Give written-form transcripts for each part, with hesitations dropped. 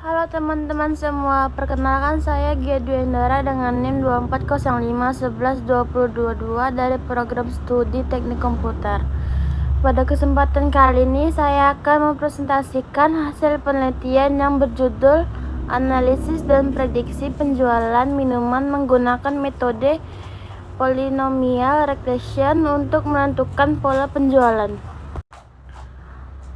Halo teman-teman semua, perkenalkan saya Gia Dwiendara dengan NIM 2405112022 dari program studi teknik komputer. Pada kesempatan kali ini saya akan mempresentasikan hasil penelitian yang berjudul Analisis dan Prediksi Penjualan Minuman menggunakan metode Polynomial Regression untuk menentukan pola penjualan.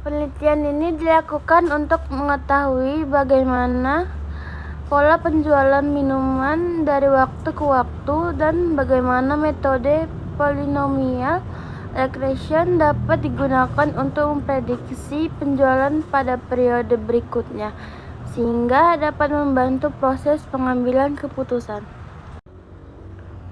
Penelitian ini dilakukan untuk mengetahui bagaimana pola penjualan minuman dari waktu ke waktu dan bagaimana metode polynomial regression dapat digunakan untuk memprediksi penjualan pada periode berikutnya, sehingga dapat membantu proses pengambilan keputusan.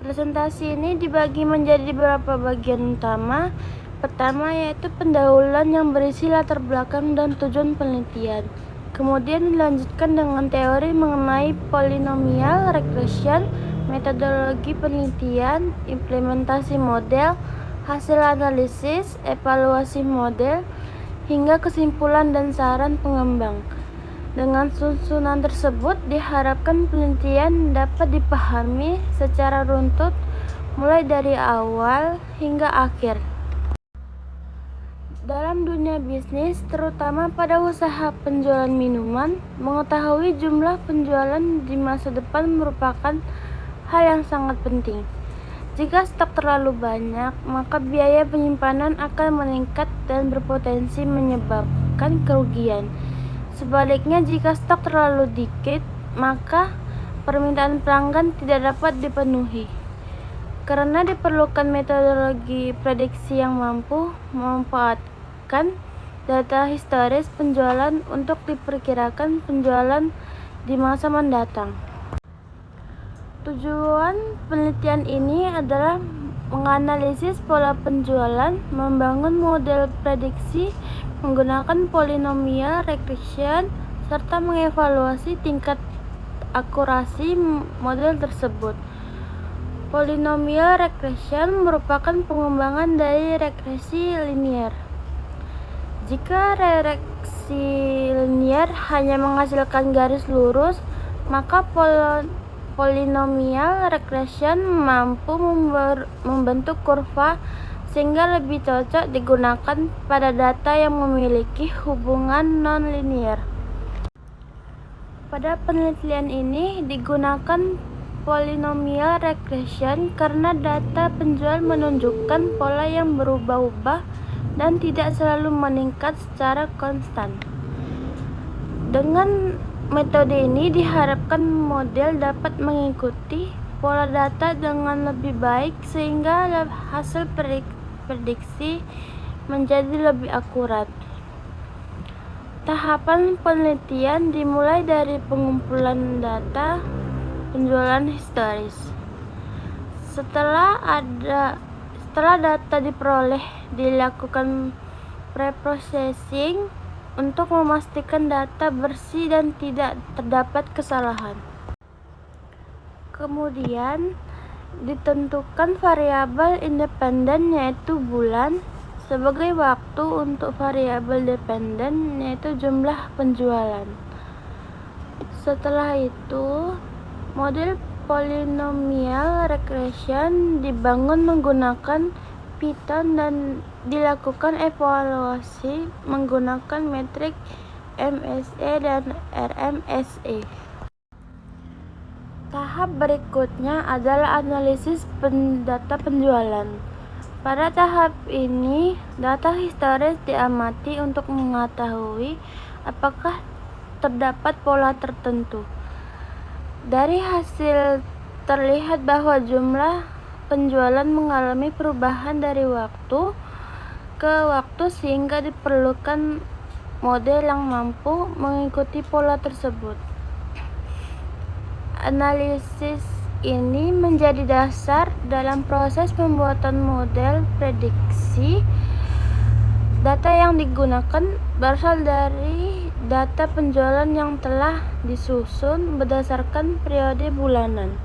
Presentasi ini dibagi menjadi beberapa bagian utama. Pertama yaitu pendahuluan yang berisi latar belakang dan tujuan penelitian. Kemudian dilanjutkan dengan teori mengenai polynomial regression, metodologi penelitian, implementasi model, hasil analisis, evaluasi model, hingga kesimpulan dan saran pengembang. Dengan susunan tersebut diharapkan penelitian dapat dipahami secara runtut mulai dari awal hingga akhir. Dalam dunia bisnis, terutama pada usaha penjualan minuman, mengetahui jumlah penjualan di masa depan merupakan hal yang sangat penting. Jika stok terlalu banyak, maka biaya penyimpanan akan meningkat dan berpotensi menyebabkan kerugian. Sebaliknya, jika stok terlalu dikit, maka permintaan pelanggan tidak dapat dipenuhi. Karena diperlukan metodologi prediksi yang mampu memanfaatkan data historis penjualan untuk diperkirakan penjualan di masa mendatang. Tujuan penelitian ini adalah menganalisis pola penjualan, membangun model prediksi menggunakan polynomial regression, serta mengevaluasi tingkat akurasi model tersebut. Polynomial regression merupakan pengembangan dari regresi linier. Jika regresi linier hanya menghasilkan garis lurus, maka polynomial regression mampu membentuk kurva sehingga lebih cocok digunakan pada data yang memiliki hubungan non-linier. Pada penelitian ini digunakan polynomial regression karena data penjual menunjukkan pola yang berubah-ubah dan tidak selalu meningkat secara konstan. Dengan metode ini diharapkan model dapat mengikuti pola data dengan lebih baik sehingga hasil prediksi menjadi lebih akurat. Tahapan penelitian dimulai dari pengumpulan data penjualan historis. Setelah data diperoleh, dilakukan preprocessing untuk memastikan data bersih dan tidak terdapat kesalahan. Kemudian ditentukan variabel independen yaitu bulan sebagai waktu untuk variabel dependen yaitu jumlah penjualan. Setelah itu, model polynomial regression dibangun menggunakan Python dan dilakukan evaluasi menggunakan metrik MSE dan RMSE. Tahap berikutnya adalah analisis data penjualan. Pada tahap ini, data historis diamati untuk mengetahui apakah terdapat pola tertentu. Dari hasil terlihat bahwa jumlah penjualan mengalami perubahan dari waktu ke waktu sehingga diperlukan model yang mampu mengikuti pola tersebut. Analisis ini menjadi dasar dalam proses pembuatan model prediksi. Data yang digunakan berasal dari data penjualan yang telah disusun berdasarkan periode bulanan.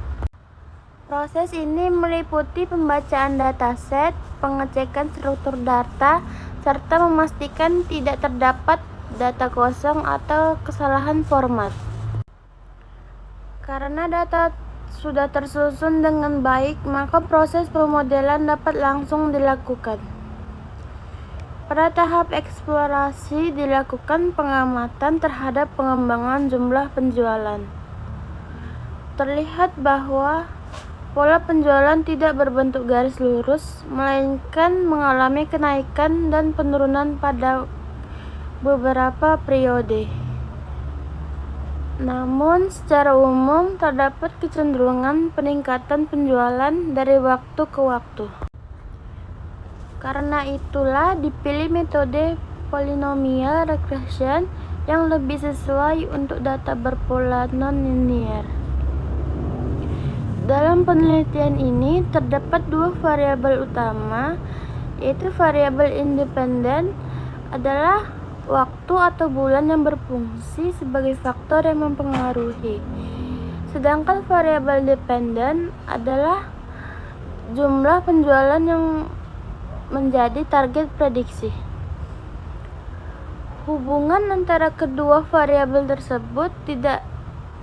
Proses ini meliputi pembacaan dataset, pengecekan struktur data, serta memastikan tidak terdapat data kosong atau kesalahan format. Karena data sudah tersusun dengan baik, maka proses pemodelan dapat langsung dilakukan. Pada tahap eksplorasi dilakukan pengamatan terhadap pengembangan jumlah penjualan. Terlihat bahwa pola penjualan tidak berbentuk garis lurus, melainkan mengalami kenaikan dan penurunan pada beberapa periode. Namun, secara umum terdapat kecenderungan peningkatan penjualan dari waktu ke waktu. Karena itulah dipilih metode polynomial regression yang lebih sesuai untuk data berpola non-linear. Dalam penelitian ini terdapat dua variabel utama, yaitu variabel independen adalah waktu atau bulan yang berfungsi sebagai faktor yang mempengaruhi, sedangkan variabel dependen adalah jumlah penjualan yang menjadi target prediksi. Hubungan antara kedua variabel tersebut tidak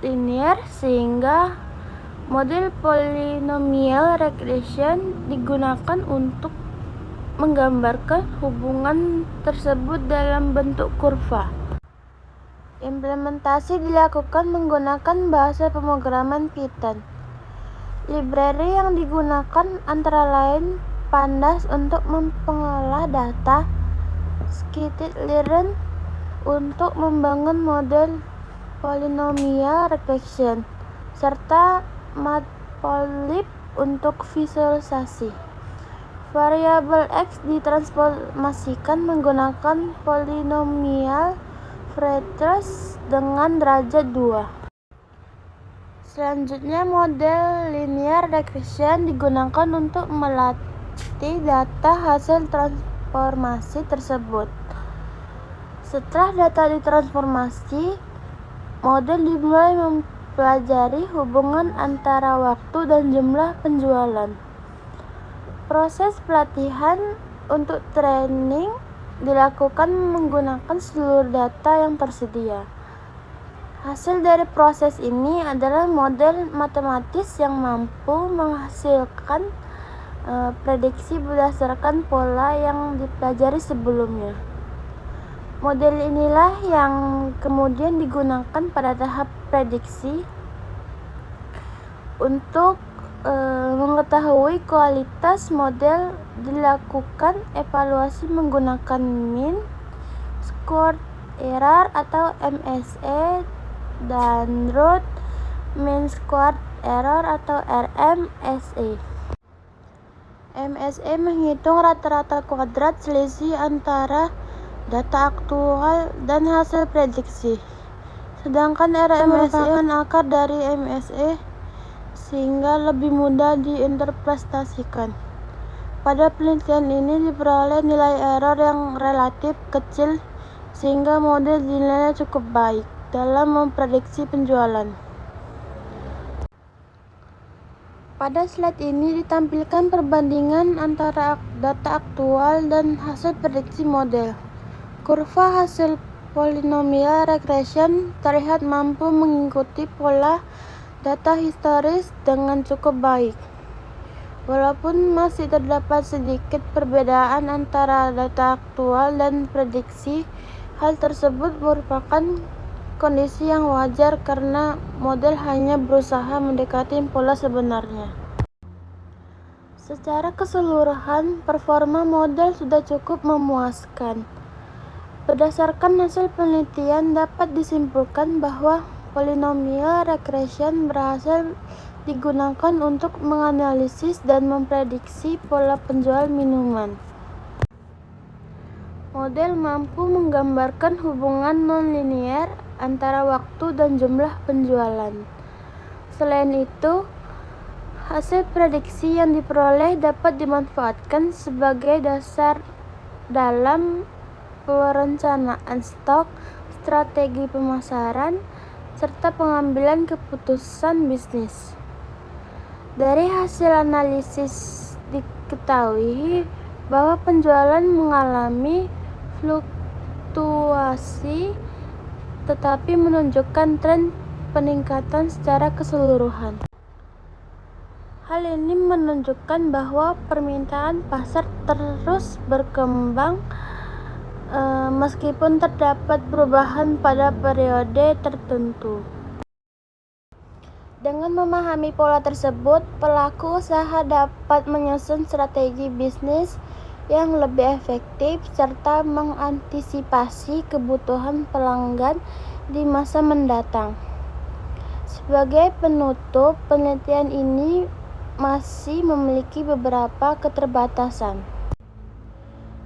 linear, sehingga model polynomial regression digunakan untuk menggambarkan hubungan tersebut dalam bentuk kurva. Implementasi dilakukan menggunakan bahasa pemrograman Python. Library yang digunakan antara lain Pandas untuk mengolah data, scikit-learn untuk membangun model polynomial regression, serta matplotlib untuk visualisasi. Variabel X ditransformasikan menggunakan polynomial Freitas dengan derajat 2. Selanjutnya, model linear regression digunakan untuk melatih data hasil transformasi tersebut. Setelah data ditransformasi, model dimulai mempelajari hubungan antara waktu dan jumlah penjualan. Proses pelatihan untuk training dilakukan menggunakan seluruh data yang tersedia. Hasil dari proses ini adalah model matematis yang mampu menghasilkan prediksi berdasarkan pola yang dipelajari sebelumnya. Model inilah yang kemudian digunakan pada tahap prediksi untuk mengetahui kualitas model. Dilakukan evaluasi menggunakan mean squared error atau MSE dan root mean squared error atau RMSE. MSE menghitung rata-rata kuadrat selisih antara data aktual dan hasil prediksi, sedangkan RMSE merupakan akar dari MSE sehingga lebih mudah diinterpretasikan. Pada penelitian ini diperoleh nilai error yang relatif kecil sehingga model dinilai cukup baik dalam memprediksi penjualan. Pada slide ini ditampilkan perbandingan antara data aktual dan hasil prediksi model. Kurva hasil polynomial regression terlihat mampu mengikuti pola data historis dengan cukup baik. Walaupun masih terdapat sedikit perbedaan antara data aktual dan prediksi, hal tersebut merupakan kondisi yang wajar karena model hanya berusaha mendekati pola sebenarnya. Secara keseluruhan, performa model sudah cukup memuaskan. Berdasarkan hasil penelitian, dapat disimpulkan bahwa polynomial regression berhasil digunakan untuk menganalisis dan memprediksi pola penjual minuman. Model mampu menggambarkan hubungan non-linear antara waktu dan jumlah penjualan. Selain itu, hasil prediksi yang diperoleh dapat dimanfaatkan sebagai dasar dalam perencanaan stok, strategi pemasaran, serta pengambilan keputusan bisnis. Dari hasil analisis diketahui bahwa penjualan mengalami fluktuasi, tetapi menunjukkan tren peningkatan secara keseluruhan. Hal ini menunjukkan bahwa permintaan pasar terus berkembang meskipun terdapat perubahan pada periode tertentu. Dengan memahami pola tersebut, pelaku usaha dapat menyusun strategi bisnis yang lebih efektif serta mengantisipasi kebutuhan pelanggan di masa mendatang. Sebagai penutup, penelitian ini masih memiliki beberapa keterbatasan.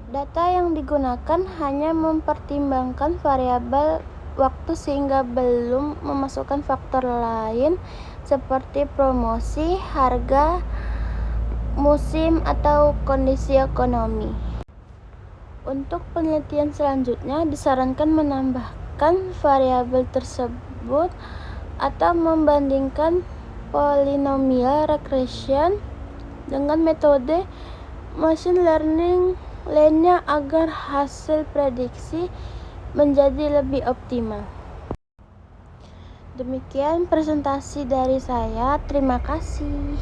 Data yang digunakan hanya mempertimbangkan variabel waktu sehingga belum memasukkan faktor lain seperti promosi, harga, musim, atau kondisi ekonomi. Untuk penelitian selanjutnya, disarankan menambahkan variabel tersebut atau membandingkan polynomial regression dengan metode machine learning lainnya agar hasil prediksi menjadi lebih optimal. Demikian presentasi dari saya. Terima kasih.